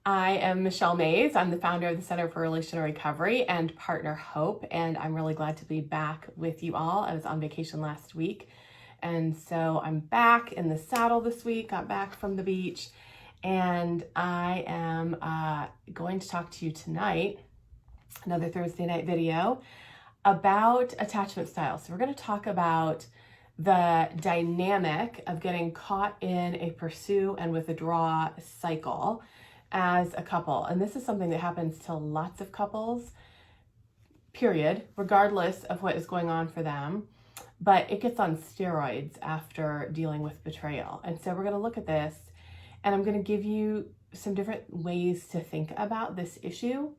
I am Michelle Mays. I'm the founder of the Center for Relational Recovery and Partner Hope, and I'm really glad to be back with you all. I was on vacation last week, and so I'm back in the saddle this week, got back from the beach, and I am going to talk to you tonight, another Thursday night video, about attachment styles. So we're going to talk about the dynamic of getting caught in a pursue and withdraw cycle as a couple. And this is something that happens to lots of couples, period, regardless of what is going on for them. But it gets on steroids after dealing with betrayal. And so we're going to look at this, and I'm going to give you some different ways to think about this issue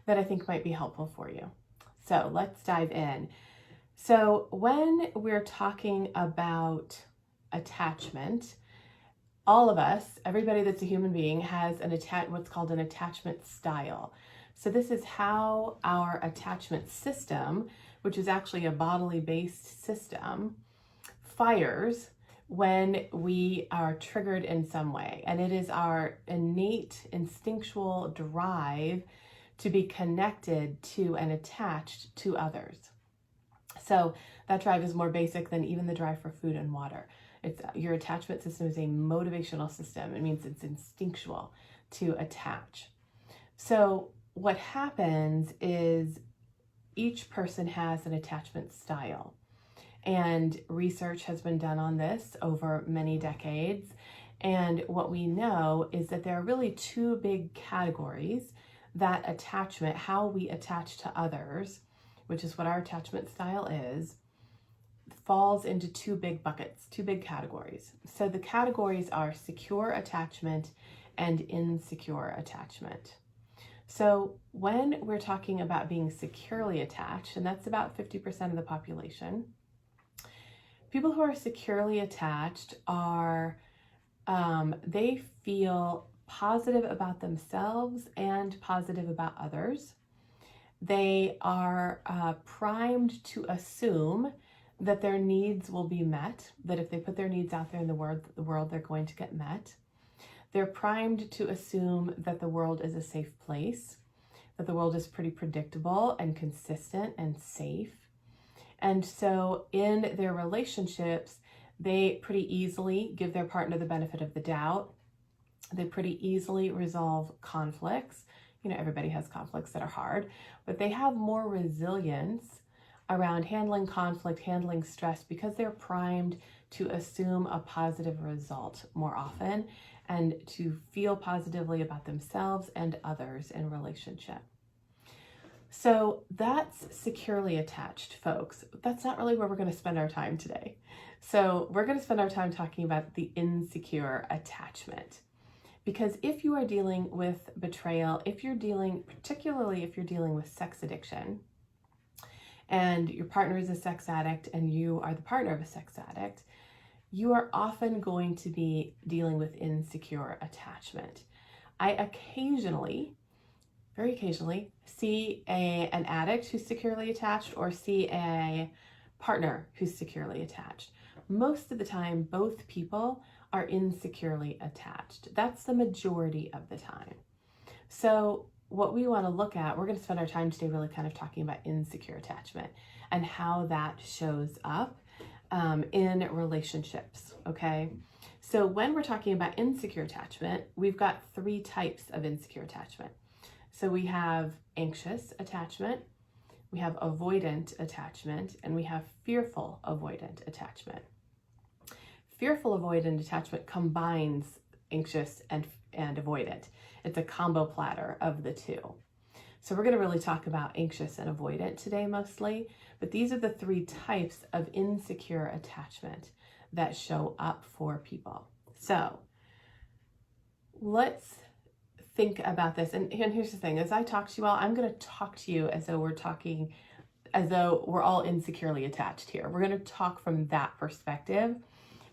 that I think might be helpful for you. So let's dive in. So when we're talking about attachment, all of us, everybody that's a human being, has what's called an attachment style. So this is how our attachment system, which is actually a bodily based system, fires when we are triggered in some way. And it is our innate instinctual drive to be connected to and attached to others. So that drive is more basic than even the drive for food and water. Your attachment system is a motivational system. It means it's instinctual to attach. So what happens is each person has an attachment style. And research has been done on this over many decades. And what we know is that there are really two big categories that attachment, how we attach to others, which is what our attachment style is, falls into two big buckets, two big categories. So the categories are secure attachment and insecure attachment. So when we're talking about being securely attached, and that's about 50% of the population, people who are securely attached are, they feel positive about themselves and positive about others. They are primed to assume that their needs will be met, that if they put their needs out there in the world, they're going to get met. They're primed to assume that the world is a safe place, that the world is pretty predictable and consistent and safe. And so in their relationships, they pretty easily give their partner the benefit of the doubt. They pretty easily resolve conflicts. You know, everybody has conflicts that are hard, but they have more resilience around handling conflict, handling stress, because they're primed to assume a positive result more often and to feel positively about themselves and others in relationship. So that's securely attached, folks. That's not really where we're going to spend our time today. So we're going to spend our time talking about the insecure attachment. Because if you are dealing with betrayal, particularly if you're dealing with sex addiction, and your partner is a sex addict and you are the partner of a sex addict, you are often going to be dealing with insecure attachment. I occasionally, very occasionally, see an addict who's securely attached or see a partner who's securely attached. Most of the time, both people are insecurely attached. That's the majority of the time. So what we want to look at, we're going to spend our time today really kind of talking about insecure attachment and how that shows up in relationships, okay? So when we're talking about insecure attachment, we've got three types of insecure attachment. So we have anxious attachment, we have avoidant attachment, and we have fearful avoidant attachment. Fearful avoidant attachment combines anxious and avoidant. It's a combo platter of the two. So we're going to really talk about anxious and avoidant today mostly, but these are the three types of insecure attachment that show up for people. So let's think about this. And here's the thing, as I talk to you all, I'm going to talk to you as though we're all insecurely attached here. We're going to talk from that perspective.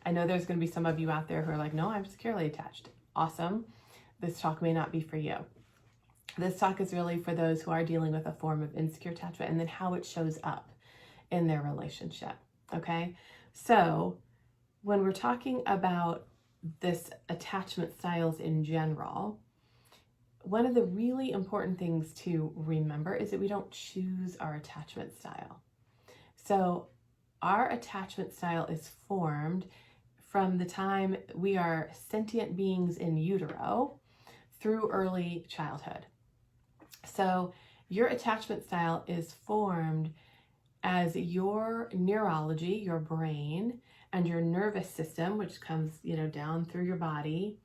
I know there's going to be some of you out there who are like, no, I'm securely attached. Awesome. This talk may not be for you. This talk is really for those who are dealing with a form of insecure attachment and then how it shows up in their relationship. Okay. So when we're talking about this attachment styles in general, one of the really important things to remember is that we don't choose our attachment style. So our attachment style is formed from the time we are sentient beings in utero through early childhood. So your attachment style is formed as your neurology, your brain, and your nervous system, which comes, down through your body,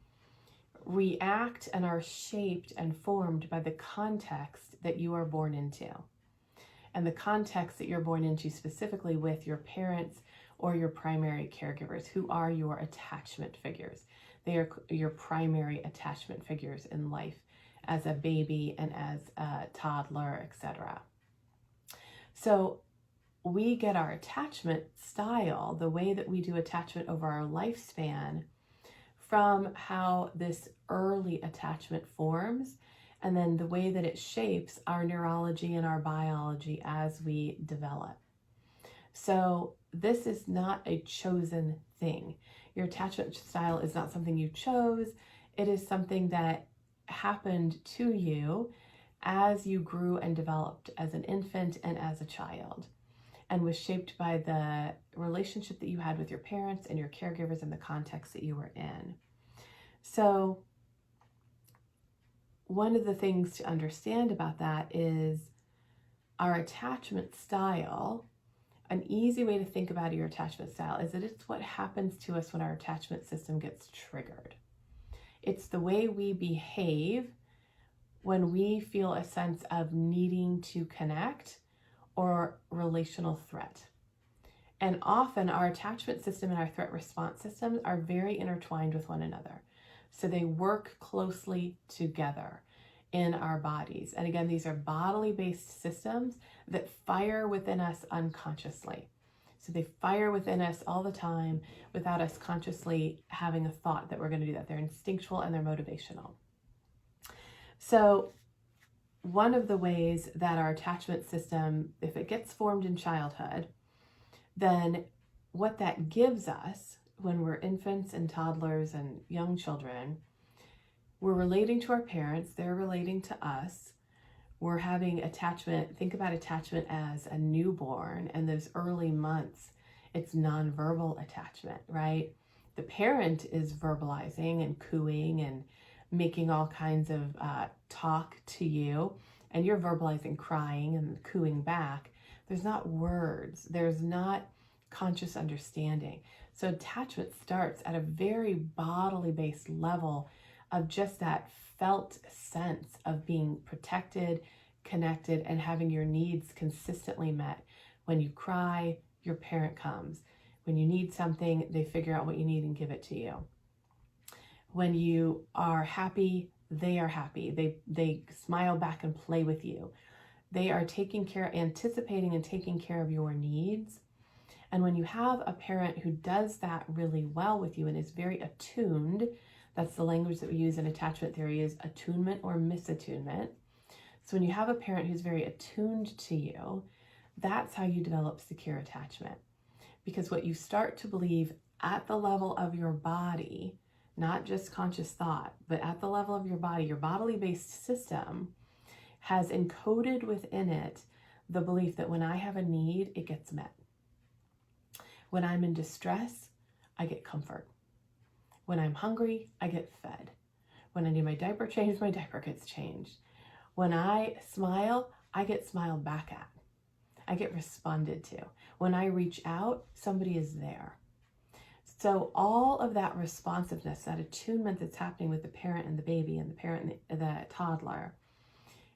react and are shaped and formed by the context that you are born into. And the context that you're born into specifically with your parents or your primary caregivers, who are your attachment figures. They are your primary attachment figures in life as a baby and as a toddler, etc. So we get our attachment style, the way that we do attachment over our lifespan, from how this early attachment forms, and then the way that it shapes our neurology and our biology as we develop. So this is not a chosen thing. Your attachment style is not something you chose. It is something that happened to you as you grew and developed as an infant and as a child, and was shaped by the relationship that you had with your parents and your caregivers and the context that you were in. So one of the things to understand about that is our attachment style. An easy way to think about your attachment style is that it's what happens to us when our attachment system gets triggered. It's the way we behave when we feel a sense of needing to connect or relational threat. And often our attachment system and our threat response systems are very intertwined with one another. So they work closely together in our bodies. And again, these are bodily based systems that fire within us unconsciously. So they fire within us all the time without us consciously having a thought that we're going to do that. They're instinctual and they're motivational. So one of the ways that our attachment system, if it gets formed in childhood, then what that gives us when we're infants and toddlers and young children, we're relating to our parents, they're relating to us. We're having attachment. Think about attachment as a newborn, and those early months, it's nonverbal attachment, right? The parent is verbalizing and cooing and making all kinds of talk to you, and you're verbalizing, crying and cooing back. There's not words. There's not conscious understanding. So attachment starts at a very bodily based level of just that felt sense of being protected, connected, and having your needs consistently met. When you cry, your parent comes. When you need something, they figure out what you need and give it to you. When you are happy, they are happy. They smile back and play with you. They are taking care, anticipating and taking care of your needs. And when you have a parent who does that really well with you and is very attuned, that's the language that we use in attachment theory, is attunement or misattunement. So when you have a parent who's very attuned to you, that's how you develop secure attachment. Because what you start to believe at the level of your body, not just conscious thought, but at the level of your body, your bodily based system has encoded within it the belief that when I have a need, it gets met. When I'm in distress, I get comfort. When I'm hungry, I get fed. When I need my diaper changed, my diaper gets changed. When I smile, I get smiled back at. I get responded to. When I reach out, somebody is there. So all of that responsiveness, that attunement that's happening with the parent and the baby and the parent and the toddler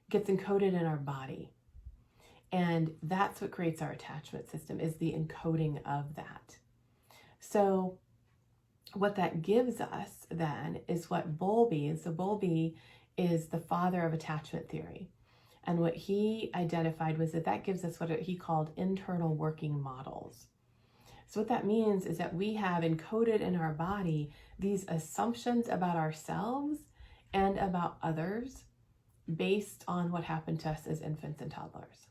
gets encoded in our body. And that's what creates our attachment system, is the encoding of that. So what that gives us then is what Bowlby, so Bowlby is the father of attachment theory. And what he identified was that gives us what he called internal working models. So what that means is that we have encoded in our body these assumptions about ourselves and about others based on what happened to us as infants and toddlers.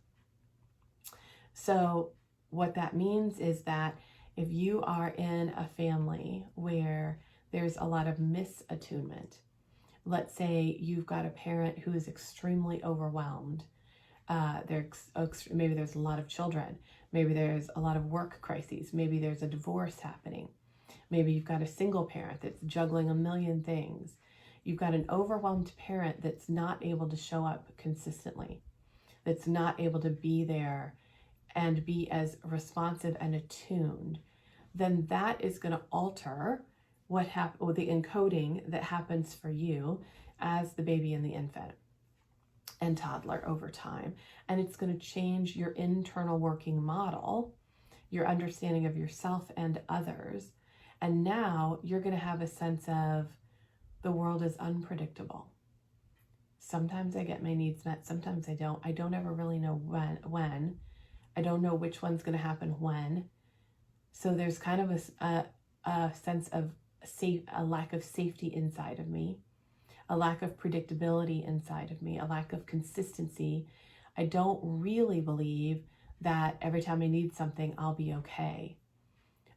So what that means is that if you are in a family where there's a lot of misattunement, let's say you've got a parent who is extremely overwhelmed. Maybe there's a lot of children. Maybe there's a lot of work crises. Maybe there's a divorce happening. Maybe you've got a single parent that's juggling a million things. You've got an overwhelmed parent that's not able to show up consistently, that's not able to be there and be as responsive and attuned. Then that is going to alter the encoding that happens for you as the baby and the infant and toddler over time. And it's going to change your internal working model, your understanding of yourself and others. And now you're going to have a sense of the world is unpredictable. Sometimes I get my needs met, sometimes I don't. I don't ever really know when. I don't know which one's going to happen when. So there's kind of a sense of a lack of safety inside of me, a lack of predictability inside of me, a lack of consistency. I don't really believe that every time I need something, I'll be okay.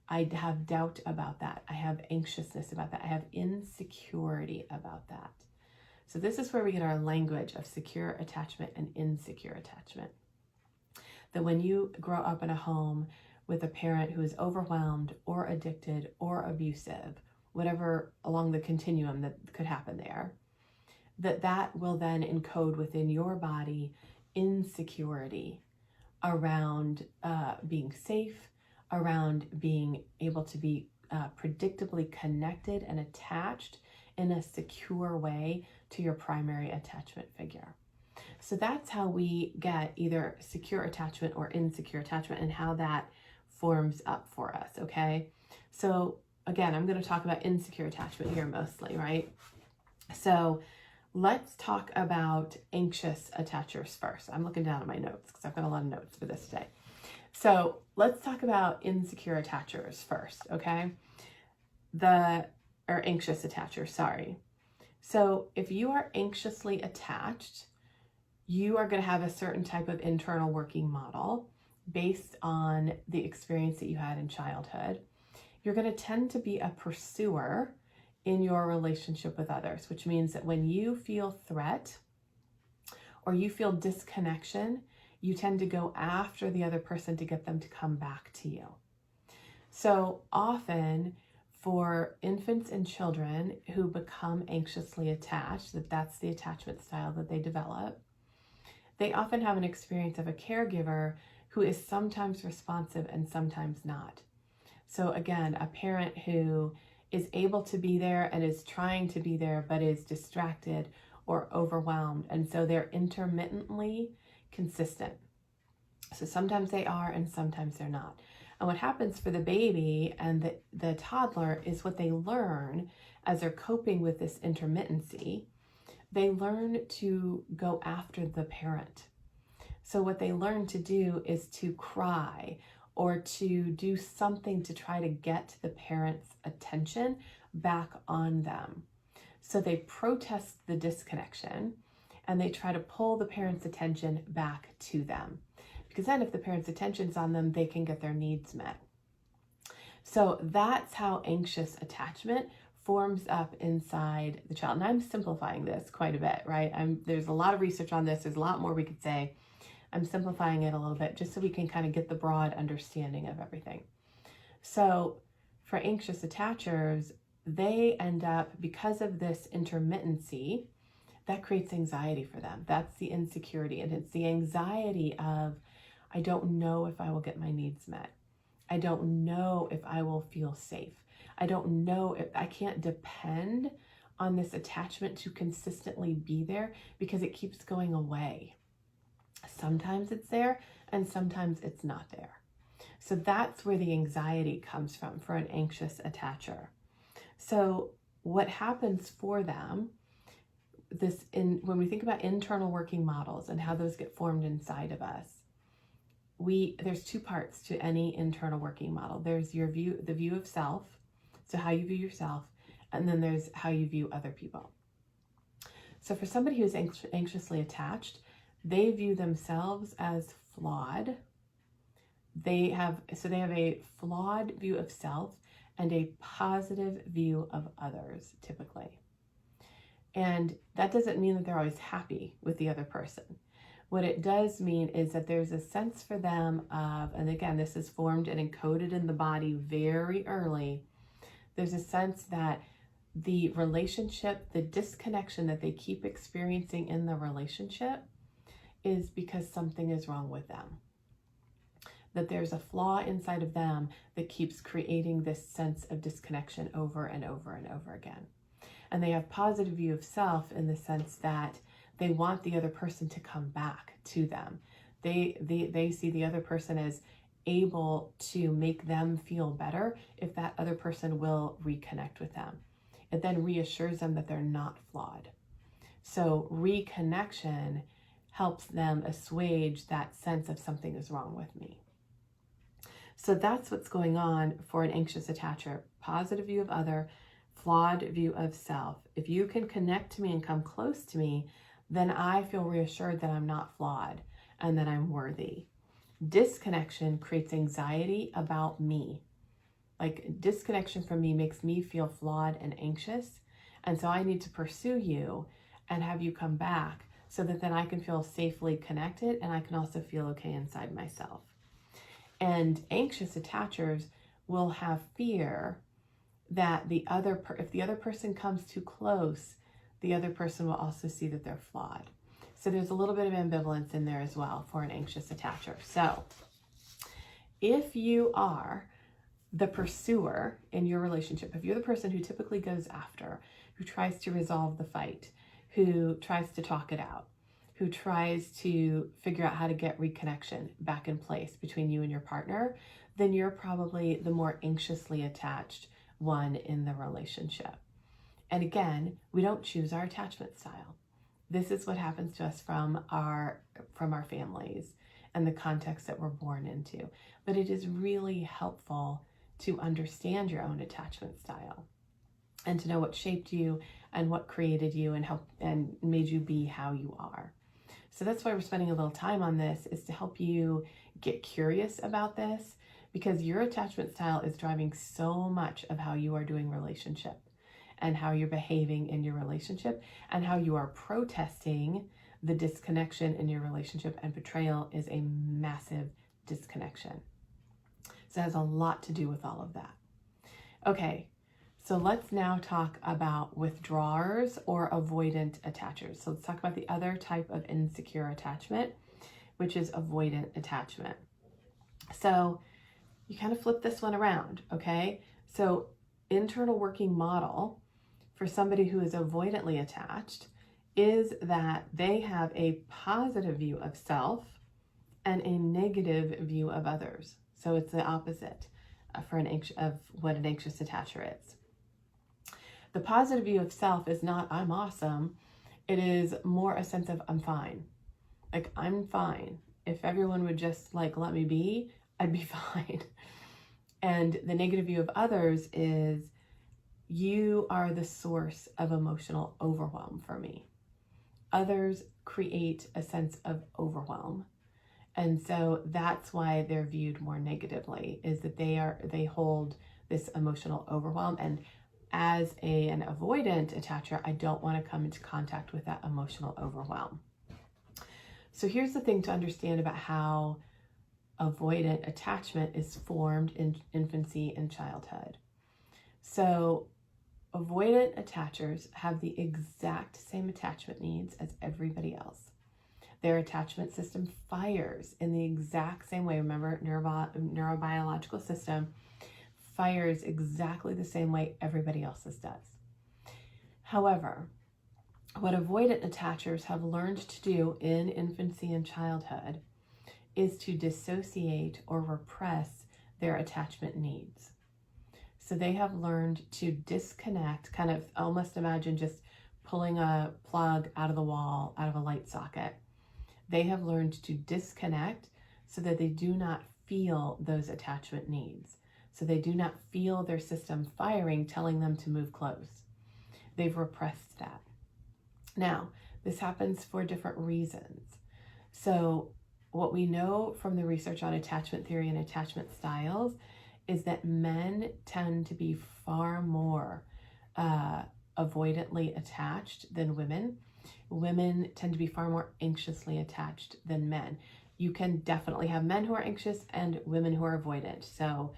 I have doubt about that. I have anxiousness about that. I have insecurity about that. So this is where we get our language of secure attachment and insecure attachment. That when you grow up in a home with a parent who is overwhelmed or addicted or abusive, whatever along the continuum that could happen there, that will then encode within your body insecurity around being safe, around being able to be predictably connected and attached in a secure way to your primary attachment figure. So that's how we get either secure attachment or insecure attachment and how that forms up for us, okay? So again, I'm going to talk about insecure attachment here mostly, right? So let's talk about anxious attachers first. I'm looking down at my notes because I've got a lot of notes for this today. So let's talk about insecure attachers first, okay? Or anxious attachers, sorry. So if you are anxiously attached, you are going to have a certain type of internal working model based on the experience that you had in childhood. You're going to tend to be a pursuer in your relationship with others, which means that when you feel threat or you feel disconnection, you tend to go after the other person to get them to come back to you. So often for infants and children who become anxiously attached, that's the attachment style that they develop, they often have an experience of a caregiver who is sometimes responsive and sometimes not. So again, a parent who is able to be there and is trying to be there, but is distracted or overwhelmed. And so they're intermittently consistent. So sometimes they are and sometimes they're not. And what happens for the baby and the toddler is what they learn as they're coping with this intermittency. They learn to go after the parent. So what they learn to do is to cry or to do something to try to get the parent's attention back on them. So they protest the disconnection and they try to pull the parent's attention back to them. Because then if the parent's attention's on them, they can get their needs met. So that's how anxious attachment forms up inside the child. And I'm simplifying this quite a bit, right? There's a lot of research on this. There's a lot more we could say. I'm simplifying it a little bit just so we can kind of get the broad understanding of everything. So for anxious attachers, they end up, because of this intermittency, that creates anxiety for them. That's the insecurity. And it's the anxiety of, I don't know if I will get my needs met. I don't know if I will feel safe. I don't know if I can't depend on this attachment to consistently be there because it keeps going away. Sometimes it's there and sometimes it's not there. So that's where the anxiety comes from for an anxious attacher. So what happens for them, when we think about internal working models and how those get formed inside of us, there's two parts to any internal working model. There's the view of self, so how you view yourself, and then there's how you view other people. So for somebody who's anxiously attached, they view themselves as flawed. They have a flawed view of self and a positive view of others, typically. And that doesn't mean that they're always happy with the other person. What it does mean is that there's a sense for them of, and again, this is formed and encoded in the body very early. There's a sense that the relationship, the disconnection that they keep experiencing in the relationship is because something is wrong with them. That there's a flaw inside of them that keeps creating this sense of disconnection over and over and over again. And they have positive view of self in the sense that they want the other person to come back to them. They see the other person as able to make them feel better if that other person will reconnect with them. It then reassures them that they're not flawed. So reconnection helps them assuage that sense of something is wrong with me. So that's what's going on for an anxious attacher. Positive view of other, flawed view of self. If you can connect to me and come close to me, then I feel reassured that I'm not flawed and that I'm worthy. Disconnection creates anxiety about me. Like disconnection from me makes me feel flawed and anxious. And so I need to pursue you and have you come back so that then I can feel safely connected and I can also feel okay inside myself. And anxious attachers will have fear that if the other person comes too close, the other person will also see that they're flawed. So there's a little bit of ambivalence in there as well for an anxious attacher. So if you are the pursuer in your relationship, if you're the person who typically goes after, who tries to resolve the fight, who tries to talk it out, who tries to figure out how to get reconnection back in place between you and your partner, then you're probably the more anxiously attached one in the relationship. And again, we don't choose our attachment style. This is what happens to us from our families and the context that we're born into. But it is really helpful to understand your own attachment style and to know what shaped you and what created you and made you be how you are. So that's why we're spending a little time on this, is to help you get curious about this, because your attachment style is driving so much of how you are doing relationship and how you're behaving in your relationship and how you are protesting the disconnection in your relationship. And betrayal is a massive disconnection. So it has a lot to do with all of that. Okay, so let's now talk about withdrawers or avoidant attachers. So let's talk about the other type of insecure attachment, which is avoidant attachment. So you kind of flip this one around, okay? So internal working model for somebody who is avoidantly attached is that they have a positive view of self and a negative view of others. So it's the opposite of what an anxious attacher is. The positive view of self is not I'm awesome. It is more a sense of I'm fine. Like I'm fine. If everyone would just let me be, I'd be fine. And the negative view of others is you are the source of emotional overwhelm for me. Others create a sense of overwhelm. And so that's why they're viewed more negatively, is that they hold this emotional overwhelm. And as an avoidant attacher, I don't want to come into contact with that emotional overwhelm. So here's the thing to understand about how avoidant attachment is formed in infancy and childhood. So avoidant attachers have the exact same attachment needs as everybody else. Their attachment system fires in the exact same way. Remember, neurobiological system fires exactly the same way everybody else's does. However, what avoidant attachers have learned to do in infancy and childhood is to dissociate or repress their attachment needs. So they have learned to disconnect, kind of almost imagine just pulling a plug out of the wall, out of a light socket. They have learned to disconnect so that they do not feel those attachment needs. So they do not feel their system firing, telling them to move close. They've repressed that. Now, this happens for different reasons. So what we know from the research on attachment theory and attachment styles is that men tend to be far more avoidantly attached than women. Women tend to be far more anxiously attached than men. You can definitely have men who are anxious and women who are avoidant. So,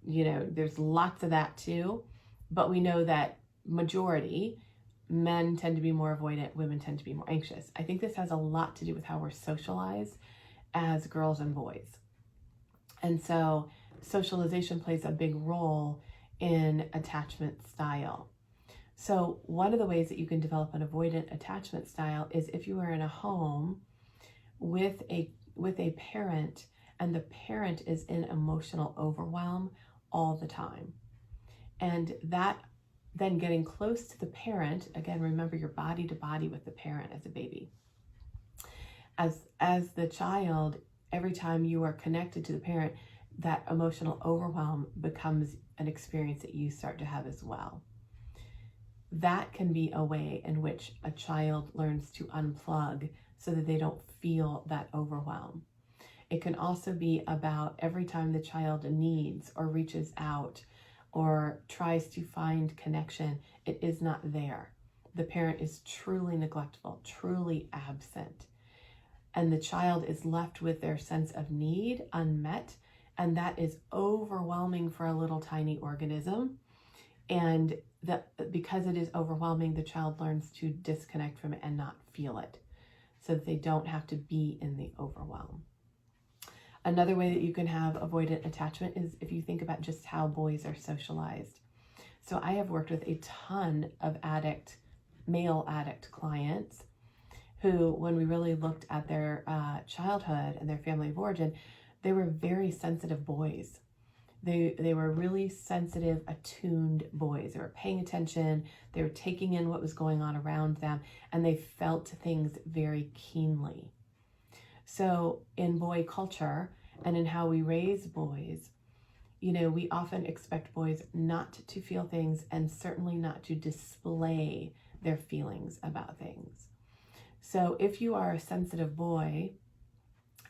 there's lots of that too. But we know that majority, men tend to be more avoidant, women tend to be more anxious. I think this has a lot to do with how we're socialized as girls and boys. And so socialization plays a big role in attachment style. So one of the ways that you can develop an avoidant attachment style is if you are in a home with a parent and the parent is in emotional overwhelm all the time. And that then getting close to the parent, again, remember you're body to body with the parent as a baby. As the child, every time you are connected to the parent, that emotional overwhelm becomes an experience that you start to have as well. That can be a way in which a child learns to unplug so that they don't feel that overwhelm. It can also be about every time the child needs or reaches out or tries to find connection, it is not there. The parent is truly neglectful, truly absent. And the child is left with their sense of need unmet, and that is overwhelming for a little tiny organism. And because it is overwhelming, the child learns to disconnect from it and not feel it so that they don't have to be in the overwhelm. Another way that you can have avoidant attachment is if you think about just how boys are socialized. So I have worked with a ton of male addict clients who, when we really looked at their childhood and their family of origin, they were very sensitive boys. They were really sensitive, attuned boys. They were paying attention. They were taking in what was going on around them, and they felt things very keenly. So in boy culture and in how we raise boys, we often expect boys not to feel things and certainly not to display their feelings about things. So if you are a sensitive boy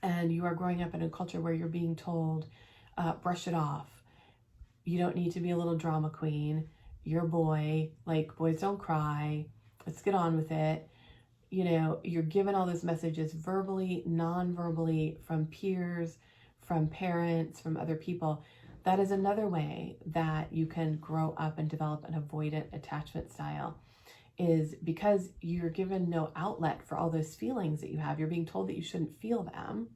and you are growing up in a culture where you're being told, brush it off, you don't need to be a little drama queen, you're a boy, like boys don't cry, let's get on with it. You're given all those messages verbally, non-verbally, from peers, from parents, from other people. That is another way that you can grow up and develop an avoidant attachment style, is because you're given no outlet for all those feelings that you have. You're being told that you shouldn't feel them.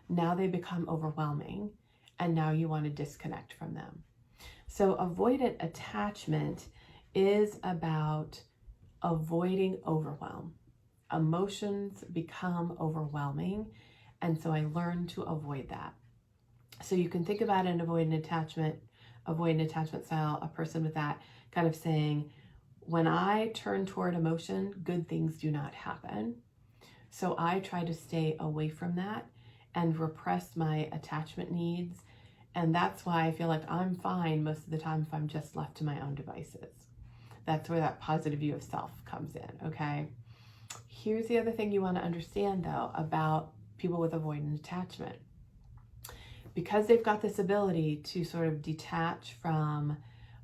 Now they become overwhelming, and now you want to disconnect from them. So avoidant attachment is about avoiding overwhelm. Emotions become overwhelming, and so I learned to avoid that. So you can think about an avoidant attachment style, a person with that kind of saying, when I turn toward emotion, good things do not happen. So I try to stay away from that and repress my attachment needs. And that's why I feel like I'm fine most of the time if I'm just left to my own devices. That's where that positive view of self comes in, okay? Here's the other thing you want to understand, though, about people with avoidant attachment. Because they've got this ability to sort of detach from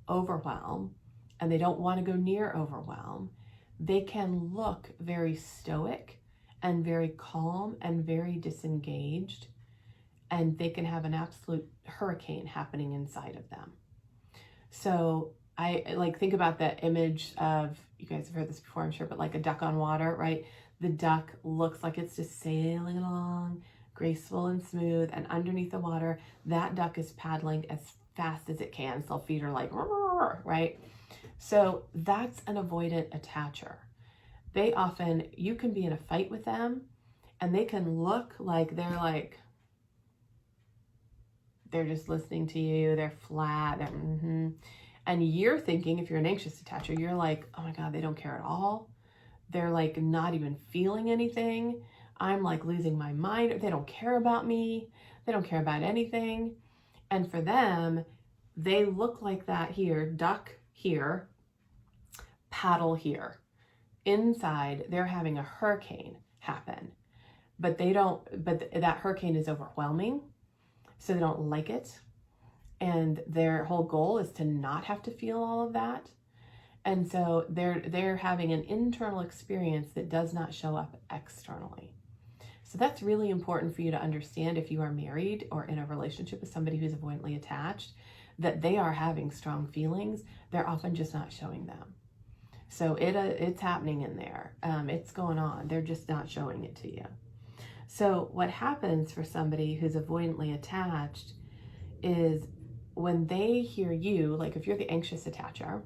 overwhelm, and they don't want to go near overwhelm, they can look very stoic and very calm and very disengaged, and they can have an absolute hurricane happening inside of them. So I think about the image of, you guys have heard this before, I'm sure, but like a duck on water, right? The duck looks like it's just sailing along, graceful and smooth, and underneath the water, that duck is paddling as fast as it can. So feet are like, right? So that's an avoidant attacher. You can be in a fight with them, and they can look like they're just listening to you, they're flat, and you're thinking, if you're an anxious attacher, you're like, oh my God, they don't care at all. They're like not even feeling anything. I'm like losing my mind. They don't care about me. They don't care about anything. And for them, they look like that here, duck here, paddle here. Inside, they're having a hurricane happen, but that hurricane is overwhelming. So they don't like it. And their whole goal is to not have to feel all of that. And so they're having an internal experience that does not show up externally. So that's really important for you to understand if you are married or in a relationship with somebody who's avoidantly attached, that they are having strong feelings. They're often just not showing them. So it's happening in there. It's going on. They're just not showing it to you. So what happens for somebody who's avoidantly attached is when they hear you, like if you're the anxious attacher,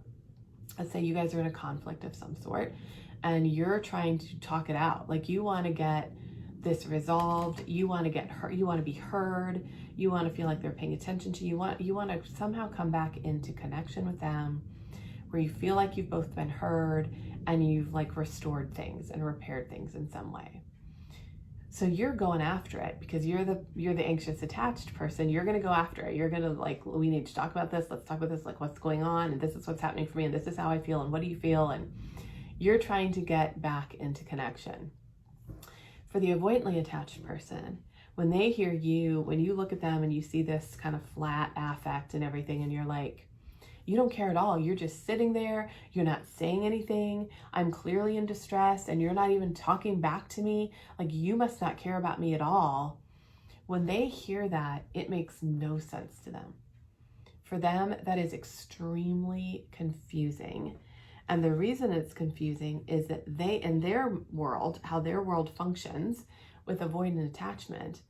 let's say you guys are in a conflict of some sort and you're trying to talk it out, like you want to get this resolved, you want to get hurt, you want to be heard, you want to feel like they're paying attention to you, you want to somehow come back into connection with them where you feel like you've both been heard and you've like restored things and repaired things in some way. So you're going after it because you're the anxious attached person. You're going to go after it. You're going to like, we need to talk about this. Let's talk about this. Like what's going on. And this is what's happening for me. And this is how I feel. And what do you feel? And you're trying to get back into connection. For the avoidantly attached person, when they hear you, when you look at them and you see this kind of flat affect and everything, and you're like, you don't care at all. You're just sitting there. You're not saying anything. I'm clearly in distress and you're not even talking back to me. Like you must not care about me at all. When they hear that, it makes no sense to them. For them, that is extremely confusing. And the reason it's confusing is that they, in their world, how their world functions with avoidant attachment,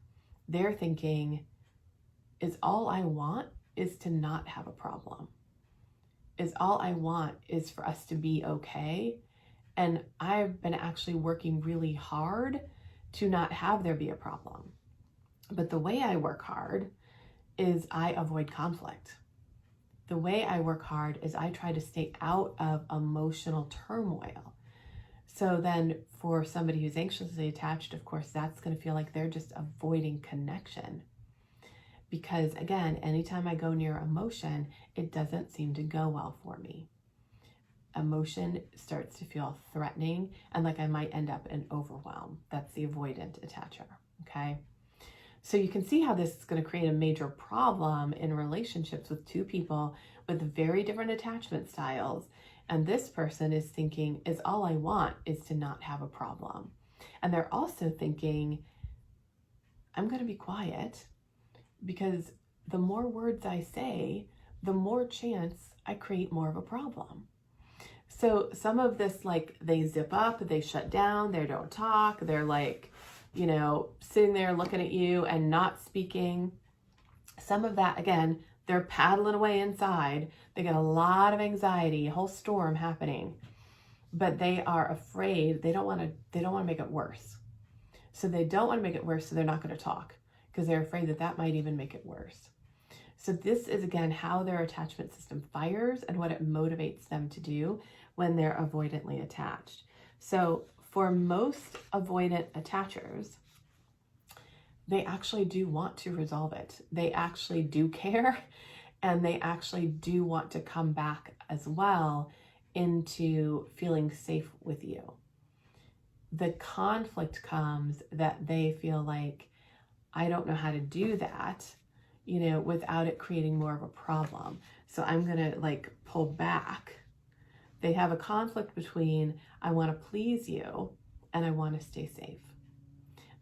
they're thinking, is all I want is to not have a problem. Is all I want is for us to be okay. And I've been actually working really hard to not have there be a problem. But the way I work hard is I avoid conflict. The way I work hard is I try to stay out of emotional turmoil. So then for somebody who's anxiously attached, of course, that's going to feel like they're just avoiding connection. Because again, anytime I go near emotion, it doesn't seem to go well for me. Emotion starts to feel threatening and like I might end up in overwhelm. That's the avoidant attacher, okay? So you can see how this is going to create a major problem in relationships with two people with very different attachment styles. And this person is thinking, is all I want is to not have a problem. And they're also thinking, I'm going to be quiet because the more words I say, the more chance I create more of a problem. So some of this, like they zip up, they shut down, they don't talk, they're like, you know, sitting there looking at you and not speaking. Some of that, again, they're paddling away inside. They get a lot of anxiety, a whole storm happening, but they are afraid. They don't want to make it worse. So they don't want to make it worse. So they're not going to talk because they're afraid that that might even make it worse. So this is, again, how their attachment system fires and what it motivates them to do when they're avoidantly attached. So for most avoidant attachers, they actually do want to resolve it. They actually do care, and they actually do want to come back as well into feeling safe with you. The conflict comes that they feel like, I don't know how to do that, you know, without it creating more of a problem. So I'm going to like pull back. They have a conflict between, I want to please you and I want to stay safe.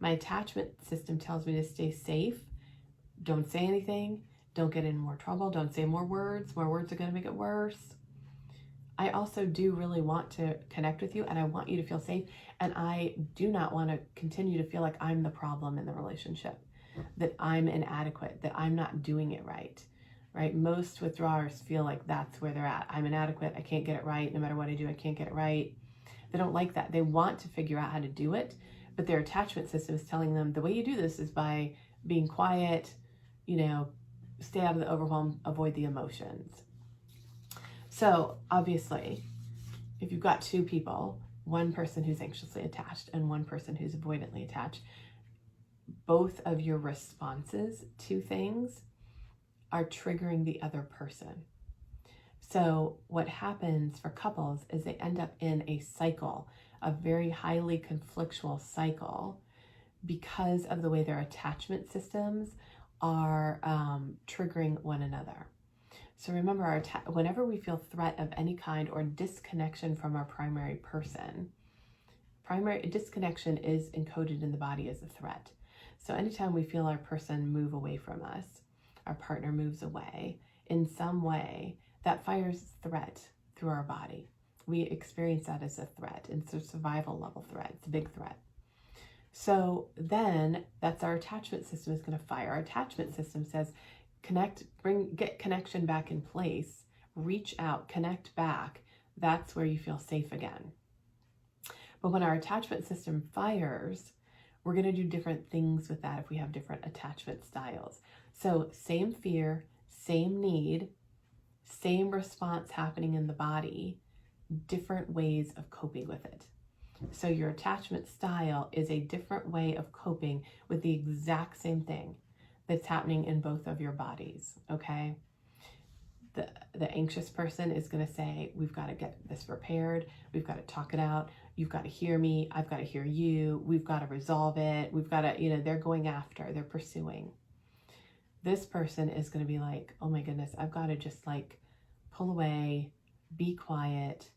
My attachment system tells me to stay safe. Don't say anything. Don't get in more trouble. Don't say more words. More words are going to make it worse. I also do really want to connect with you and I want you to feel safe. And I do not want to continue to feel like I'm the problem in the relationship, that I'm inadequate, that I'm not doing it right? Most withdrawers feel like that's where they're at. I'm inadequate. I can't get it right. No matter what I do, I can't get it right. They don't like that. They want to figure out how to do it, but their attachment system is telling them the way you do this is by being quiet, you know, stay out of the overwhelm, avoid the emotions. So obviously, if you've got two people, one person who's anxiously attached and one person who's avoidantly attached, both of your responses to things are triggering the other person. So what happens for couples is they end up in a cycle, a very highly conflictual cycle, because of the way their attachment systems are triggering one another. So remember, whenever we feel threat of any kind or disconnection from our primary person, primary disconnection is encoded in the body as a threat. So anytime we feel our person move away from us, our partner moves away in some way, that fires threat through our body. We experience that as a threat. It's a survival level threat. It's a big threat. So then that's our attachment system is going to fire. Our attachment system says, get connection back in place, reach out, connect back. That's where you feel safe again. But when our attachment system fires, we're going to do different things with that if we have different attachment styles. So same fear, same need, same response happening in the body, different ways of coping with it. So your attachment style is a different way of coping with the exact same thing that's happening in both of your bodies, okay? The anxious person is going to say, we've got to get this repaired. We've got to talk it out. You've got to hear me. I've got to hear you. We've got to resolve it. We've got to, they're going after, they're pursuing. This person is going to be like, oh my goodness, I've got to just like pull away, be quiet,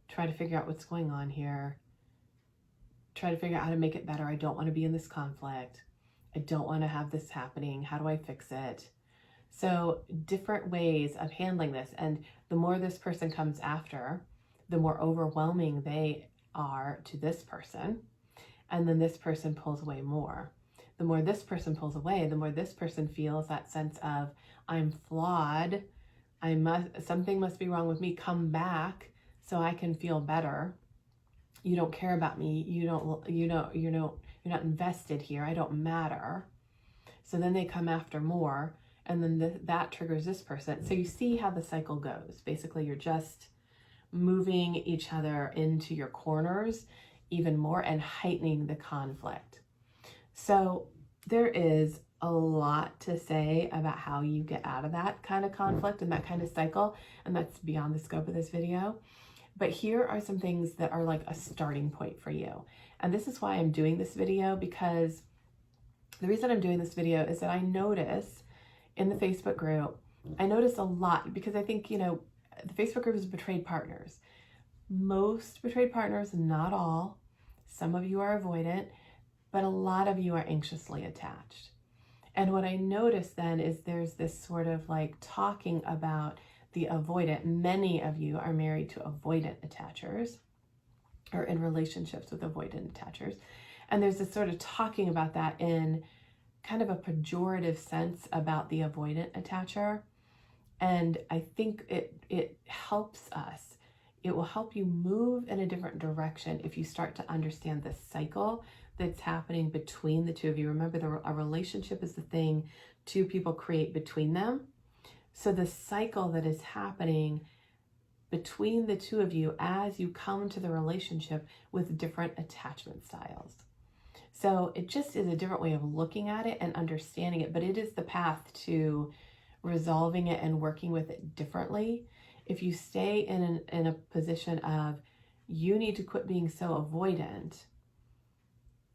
try to figure out what's going on here, try to figure out how to make it better. I don't want to be in this conflict. I don't want to have this happening. How do I fix it? So different ways of handling this. And the more this person comes after, the more overwhelming they are to this person. And then this person pulls away more. The more this person pulls away, the more this person feels that sense of, I'm flawed. Something must be wrong with me. Come back so I can feel better. You don't care about me. You're not invested here. I don't matter. So then they come after more. And then that triggers this person. So you see how the cycle goes. Basically, you're just moving each other into your corners even more and heightening the conflict. So there is a lot to say about how you get out of that kind of conflict and that kind of cycle. And that's beyond the scope of this video. But here are some things that are like a starting point for you. And this is why I'm doing this video, because the reason I'm doing this video is that I notice in the Facebook group, I notice a lot, because I think, the Facebook group is betrayed partners. Most betrayed partners, not all. Some of you are avoidant, but a lot of you are anxiously attached. And what I notice then is there's this sort of like talking about the avoidant. Many of you are married to avoidant attachers or in relationships with avoidant attachers. And there's this sort of talking about that in kind of a pejorative sense about the avoidant attacher. And I think it helps us. It will help you move in a different direction if you start to understand the cycle that's happening between the two of you. Remember, a relationship is the thing two people create between them. So the cycle that is happening between the two of you as you come to the relationship with different attachment styles. So it just is a different way of looking at it and understanding it, but it is the path to resolving it and working with it differently. If you stay in a position of, you need to quit being so avoidant,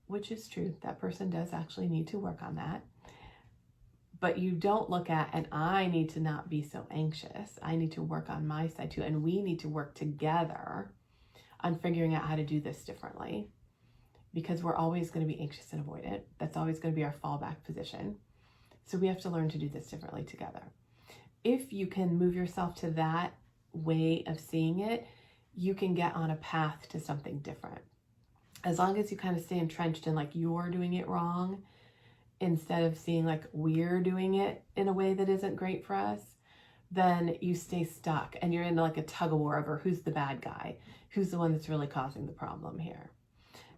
which is true, that person does actually need to work on that, but you don't look at, and I need to not be so anxious. I need to work on my side too, and we need to work together on figuring out how to do this differently. Because we're always going to be anxious and avoidant. That's always going to be our fallback position. So we have to learn to do this differently together. If you can move yourself to that way of seeing it, you can get on a path to something different. As long as you kind of stay entrenched in like you're doing it wrong, instead of seeing like we're doing it in a way that isn't great for us, then you stay stuck and you're in like a tug of war over who's the bad guy, who's the one that's really causing the problem here.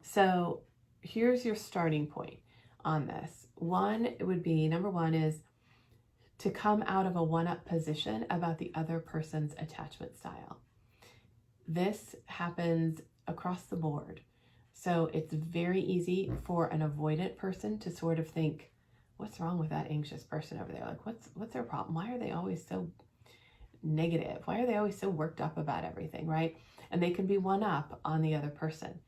So here's your starting point on this. Number one is to come out of a one-up position about the other person's attachment style. This happens across the board. So it's very easy for an avoidant person to sort of think, what's wrong with that anxious person over there? Like, what's their problem? Why are they always so negative? Why are they always so worked up about everything, right? And they can be one up on the other person.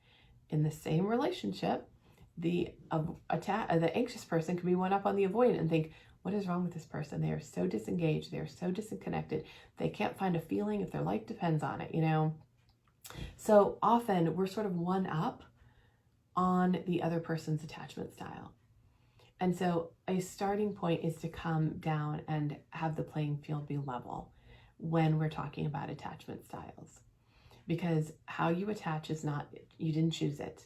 In the same relationship, the anxious person can be one up on the avoidant and think, what is wrong with this person? They are so disengaged. They are so disconnected. They can't find a feeling if their life depends on it, you know? So often we're sort of one up on the other person's attachment style. And so a starting point is to come down and have the playing field be level when we're talking about attachment styles. Because how you attach is not, you didn't choose it.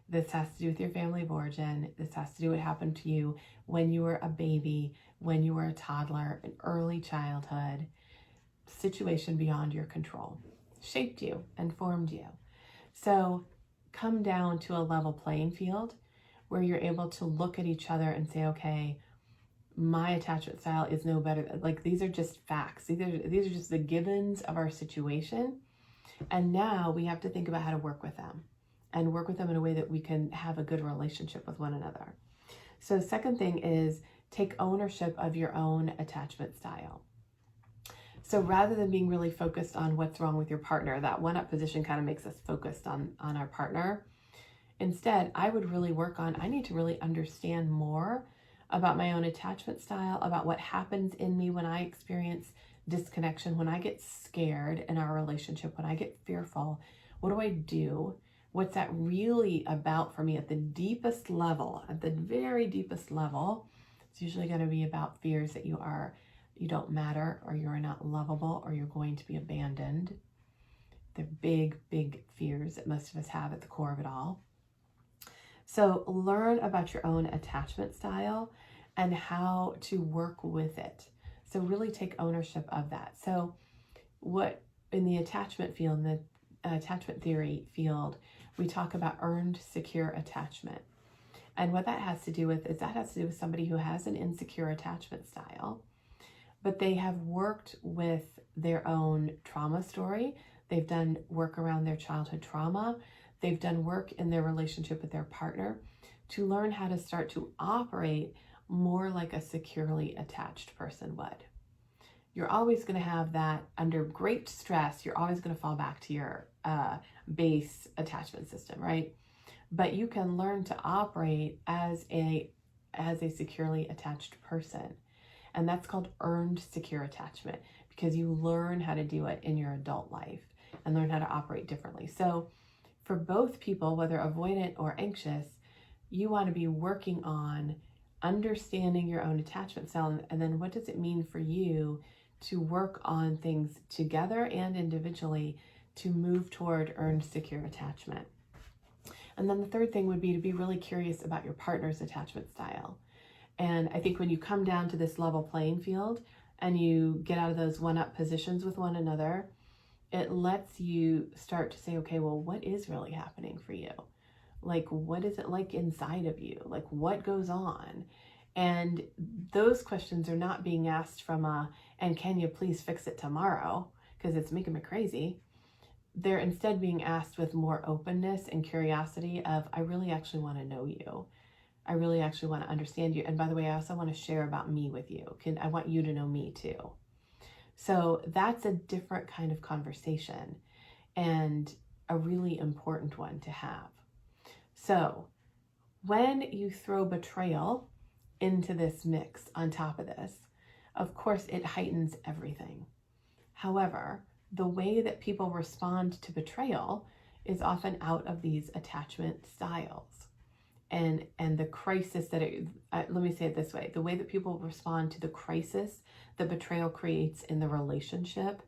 This has to do with your family of origin. This has to do what happened to you when you were a baby, when you were a toddler, an early childhood, situation beyond your control, shaped you and formed you. So come down to a level playing field where you're able to look at each other and say, okay, my attachment style is no better. Like, these are just facts. These are just the givens of our situation. And now we have to think about how to work with them and work with them in a way that we can have a good relationship with one another. So the second thing is take ownership of your own attachment style. So rather than being really focused on what's wrong with your partner, that one-up position kind of makes us focused on our partner. Instead, I would really work on, I need to really understand more about my own attachment style, about what happens in me when I experience disconnection, when I get scared in our relationship, when I get fearful. What do I do? What's that really about for me at the deepest level, at the very deepest level? It's usually going to be about fears that you don't matter, or you're not lovable, or you're going to be abandoned. They're big, big fears that most of us have at the core of it all. So learn about your own attachment style and how to work with it. So really take ownership of that. So what in the attachment field, in the attachment theory field, we talk about earned secure attachment. And what that has to do with is that has to do with somebody who has an insecure attachment style, but they have worked with their own trauma story. They've done work around their childhood trauma. They've done work in their relationship with their partner to learn how to start to operate more like a securely attached person would. You're always going to have that under great stress. You're always going to fall back to your base attachment system, right? But you can learn to operate as a securely attached person. And that's called earned secure attachment, because you learn how to do it in your adult life and learn how to operate differently. So for both people, whether avoidant or anxious, you want to be working on understanding your own attachment style, and then what does it mean for you to work on things together and individually to move toward earned secure attachment. And then the third thing would be to be really curious about your partner's attachment style. And I think when you come down to this level playing field and you get out of those one-up positions with one another, it lets you start to say, okay, well, what is really happening for you? Like, what is it like inside of you? Like, what goes on? And those questions are not being asked from and can you please fix it tomorrow? Because it's making me crazy. They're instead being asked with more openness and curiosity of, I really actually want to know you. I really actually want to understand you. And by the way, I also want to share about me with you. I want you to know me too. So that's a different kind of conversation and a really important one to have. So when you throw betrayal into this mix on top of this, of course, it heightens everything. However, the way that people respond to betrayal is often out of these attachment styles. And the crisis that let me say it this way, the way that people respond to the crisis that betrayal creates in the relationship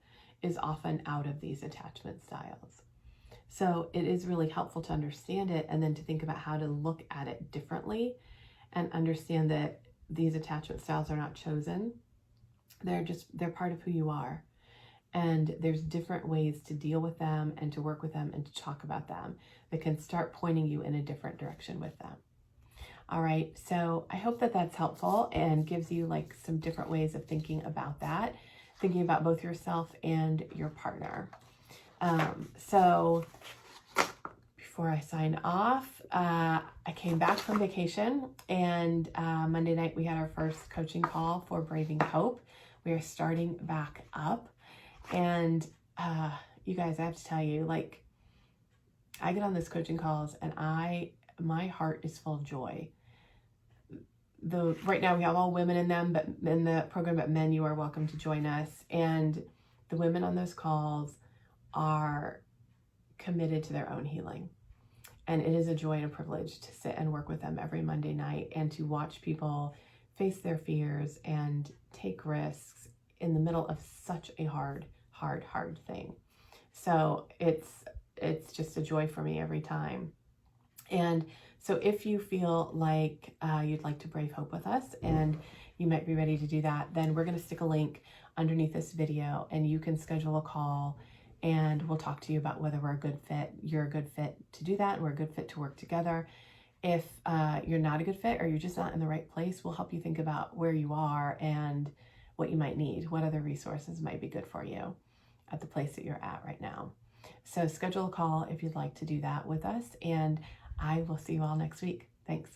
is often out of these attachment styles. So it is really helpful to understand it and then to think about how to look at it differently and understand that these attachment styles are not chosen. They're part of who you are. And there's different ways to deal with them and to work with them and to talk about them that can start pointing you in a different direction with them. All right, so I hope that that's helpful and gives you like some different ways of thinking about that, thinking about both yourself and your partner. So before I sign off, I came back from vacation, and Monday night we had our first coaching call for Braving Hope. We are starting back up. And you guys, I have to tell you, like, I get on those coaching calls and my heart is full of joy. right now we have all women in them, but in the program, but men, you are welcome to join us. And the women on those calls are committed to their own healing. And it is a joy and a privilege to sit and work with them every Monday night and to watch people face their fears and take risks in the middle of such a hard thing. So it's just a joy for me every time. And so if you feel like you'd like to brave hope with us and you might be ready to do that, then we're going to stick a link underneath this video and you can schedule a call and we'll talk to you about whether we're a good fit. You're a good fit to do that and we're a good fit to work together. If you're not a good fit or you're just not in the right place, we'll help you think about where you are and what you might need, what other resources might be good for you at the place that you're at right now. So schedule a call if you'd like to do that with us, and I will see you all next week. Thanks.